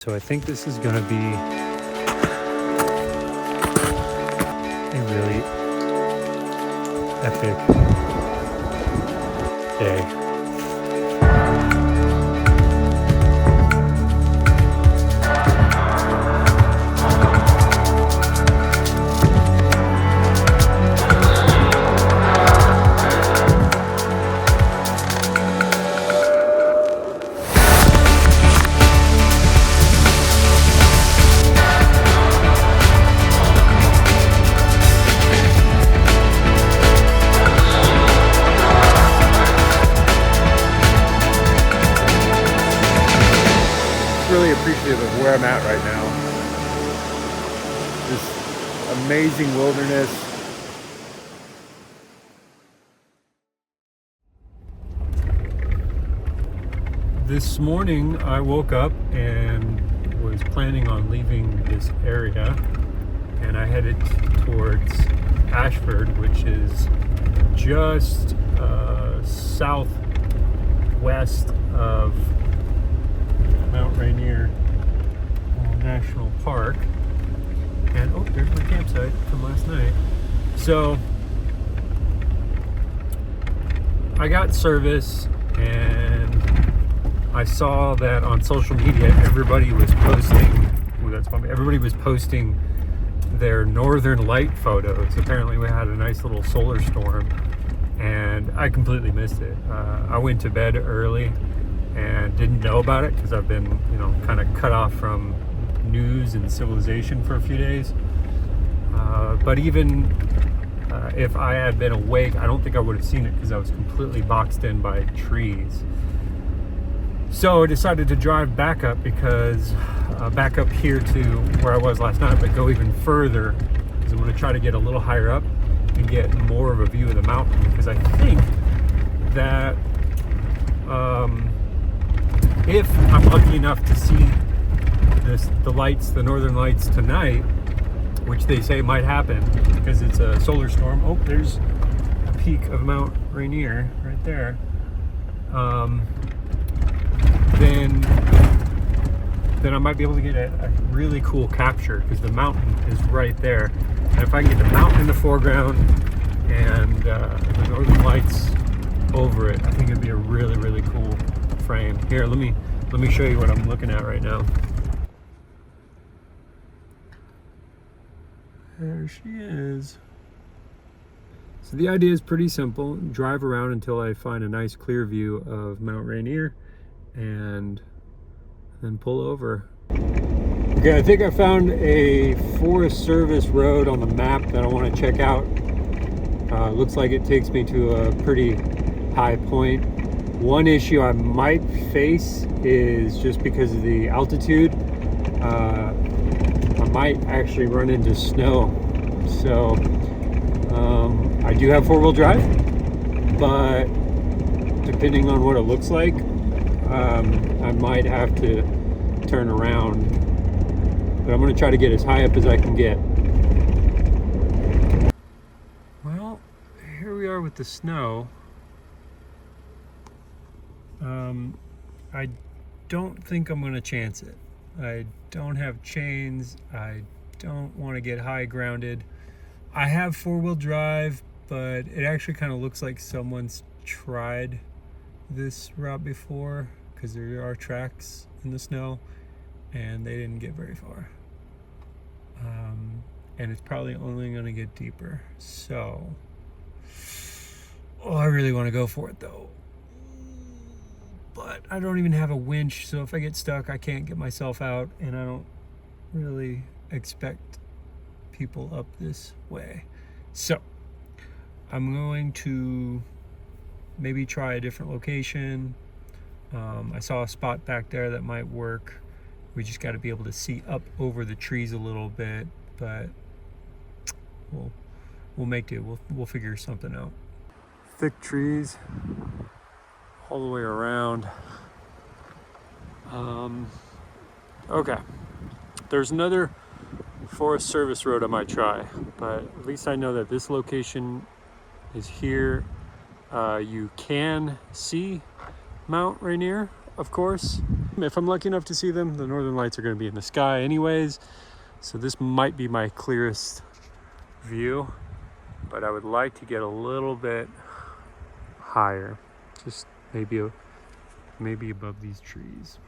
So I think this is going to be a really epic day. Really appreciative of where I'm at right now. This amazing wilderness. This morning I woke up and was planning on leaving this area, and I headed towards Ashford, which is just southwest of Mount Rainier National Park. And oh, there's my campsite from last night. So I got service, and I saw that on social media everybody was posting, everybody was posting their northern light photos. Apparently we had a nice little solar storm and I completely missed it. I went to bed early and didn't know about it because I've been, kind of cut off from news and civilization for a few days. But even if I had been awake, I don't think I would have seen it because I was completely boxed in by trees. So I decided to drive back up back up here to where I was last night, but go even further because I'm going to try to get a little higher up and get more of a view of the mountain, because I think that if I'm lucky enough to see the northern lights tonight, which they say might happen because it's a solar storm. Oh, there's a peak of Mount Rainier right there. Then I might be able to get a really cool capture because the mountain is right there. And if I can get the mountain in the foreground and the northern lights over it, I think it'd be a really, really cool frame. Here, let me show you what I'm looking at right now. There she is. So the idea is pretty simple. Drive around until I find a nice clear view of Mount Rainier and then pull over. Okay, I think I found a Forest Service road on the map that I want to check out. Looks like it takes me to a pretty high point. One issue I might face is just because of the altitude, I might actually run into snow. So I do have four-wheel drive, but depending on what it looks like, I might have to turn around. But I'm going to try to get as high up as I can get. Well, here we are with the snow. I don't think I'm going to chance it. I don't have chains. I don't want to get high grounded. I have four-wheel drive, but it actually kind of looks like someone's tried this route before because there are tracks in the snow and they didn't get very far. And it's probably only going to get deeper. So, I really want to go for it though. But I don't even have a winch, so if I get stuck, I can't get myself out, and I don't really expect people up this way. So I'm going to maybe try a different location. I saw a spot back there that might work. We just got to be able to see up over the trees a little bit, but we'll make do. We'll figure something out. Thick trees all the way around. Okay, there's another Forest Service road I might try, but at least I know that this location is here. You can see Mount Rainier, of course. them, if I'm lucky enough to see them. The northern lights are going to be in the sky anyways, so this might be my clearest view, but I would like to get a little bit higher, just maybe above these trees.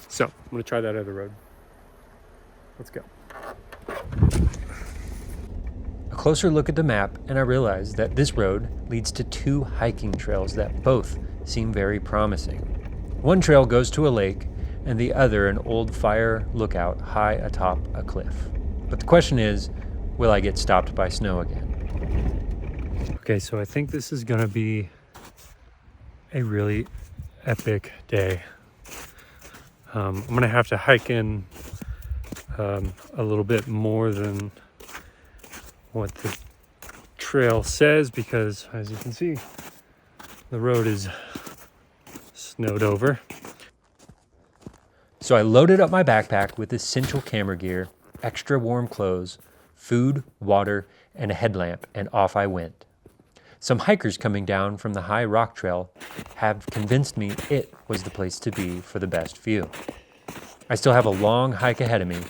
So I'm going to try that other road. Let's go. A closer look at the map, and I realized that this road leads to 2 hiking trails that both seem very promising. One trail goes to a lake, and the other an old fire lookout high atop a cliff. But the question is, will I get stopped by snow again? Okay, so I think this is gonna be a really epic day. I'm gonna have to hike in a little bit more than what the trail says, because as you can see, the road is snowed over. So I loaded up my backpack with essential camera gear, extra warm clothes, food, water, and a headlamp, and off I went. Some hikers coming down from the high rock trail have convinced me it was the place to be for the best view. I still have a long hike ahead of me,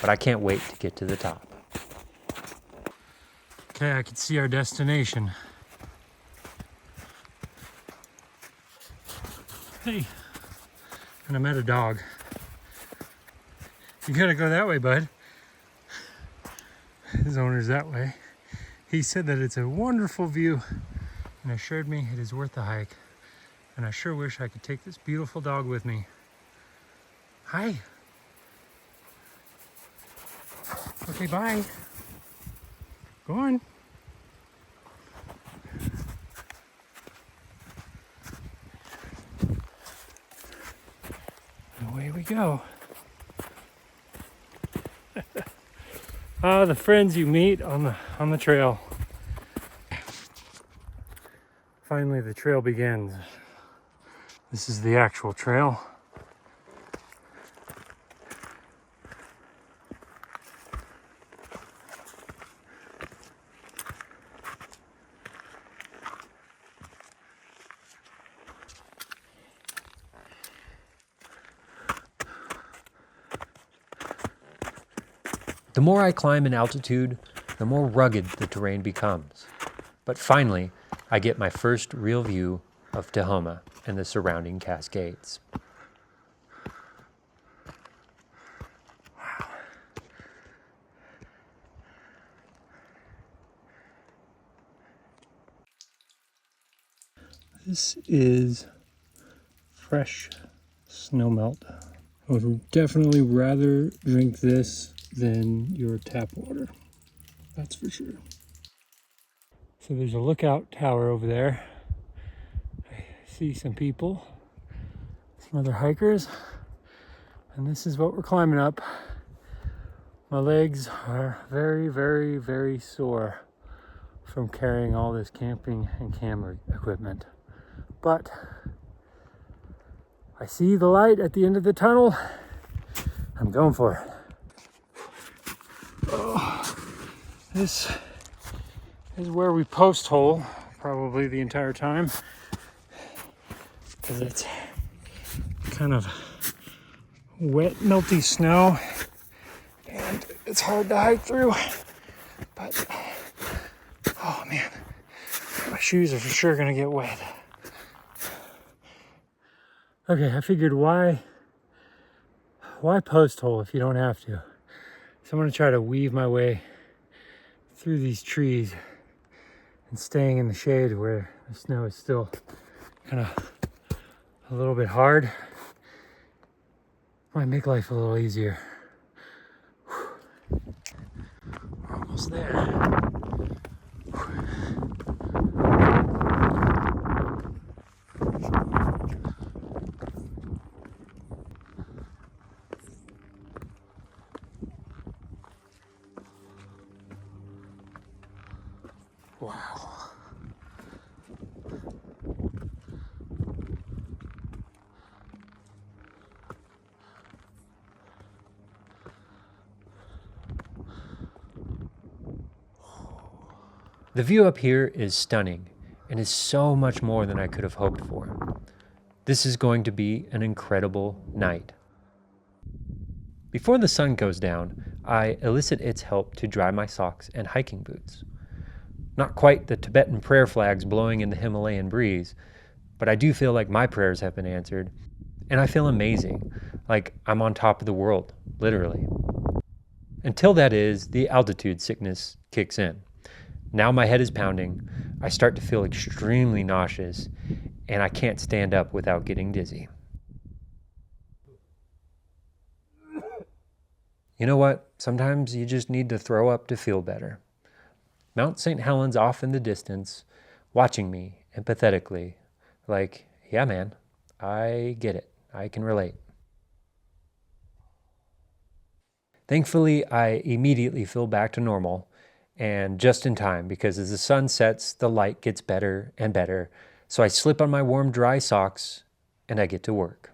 but I can't wait to get to the top. Okay, I can see our destination. Hey, and I met a dog. You gotta go that way, bud. His owner's that way. He said that it's a wonderful view and assured me it is worth the hike. And I sure wish I could take this beautiful dog with me. Hi. Okay, bye. Go on. Away we go. The friends you meet on the trail. Finally, the trail begins. This is the actual trail. The more I climb in altitude, the more rugged the terrain becomes. But finally, I get my first real view of Tahoma and the surrounding Cascades. Wow. This is fresh snowmelt. I would definitely rather drink this than your tap water. That's for sure. So there's a lookout tower over there. I see some people, some other hikers, and this is what we're climbing up. My legs are very, very, very sore from carrying all this camping and camera equipment. But I see the light at the end of the tunnel. I'm going for it. Oh, this is where we post hole probably the entire time, because it's kind of wet, melty snow, and it's hard to hike through. But oh man, my shoes are for sure gonna get wet. Okay, I figured why post hole if you don't have to? So I'm gonna try to weave my way through these trees and staying in the shade where the snow is still kind of a little bit hard. Might make life a little easier. We're almost there. Wow. The view up here is stunning, and is so much more than I could have hoped for. This is going to be an incredible night. Before the sun goes down, I elicit its help to dry my socks and hiking boots. Not quite the Tibetan prayer flags blowing in the Himalayan breeze, but I do feel like my prayers have been answered, and I feel amazing, like I'm on top of the world, literally. Until that is, the altitude sickness kicks in. Now my head is pounding, I start to feel extremely nauseous, and I can't stand up without getting dizzy. You know what? Sometimes you just need to throw up to feel better. Mount St. Helens off in the distance, watching me empathetically, like, yeah man, I get it, I can relate. Thankfully, I immediately feel back to normal, and just in time, because as the sun sets, the light gets better and better, so I slip on my warm, dry socks, and I get to work.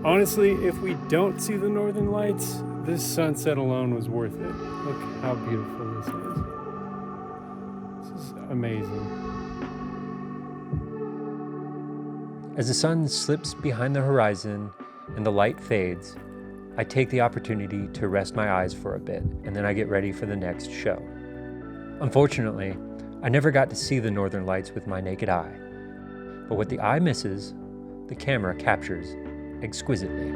Honestly, if we don't see the northern lights, this sunset alone was worth it. Look how beautiful this is. This is amazing. As the sun slips behind the horizon and the light fades, I take the opportunity to rest my eyes for a bit, and then I get ready for the next show. Unfortunately, I never got to see the northern lights with my naked eye, but what the eye misses, the camera captures exquisitely.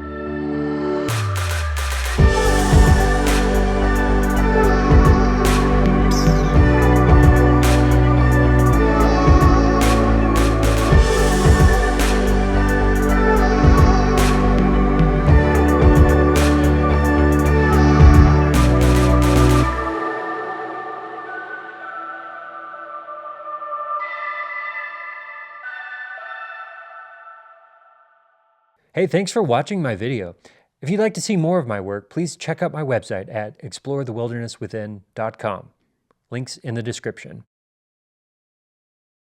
Hey, thanks for watching my video. If you'd like to see more of my work, please check out my website at explorethewildernesswithin.com. Links in the description.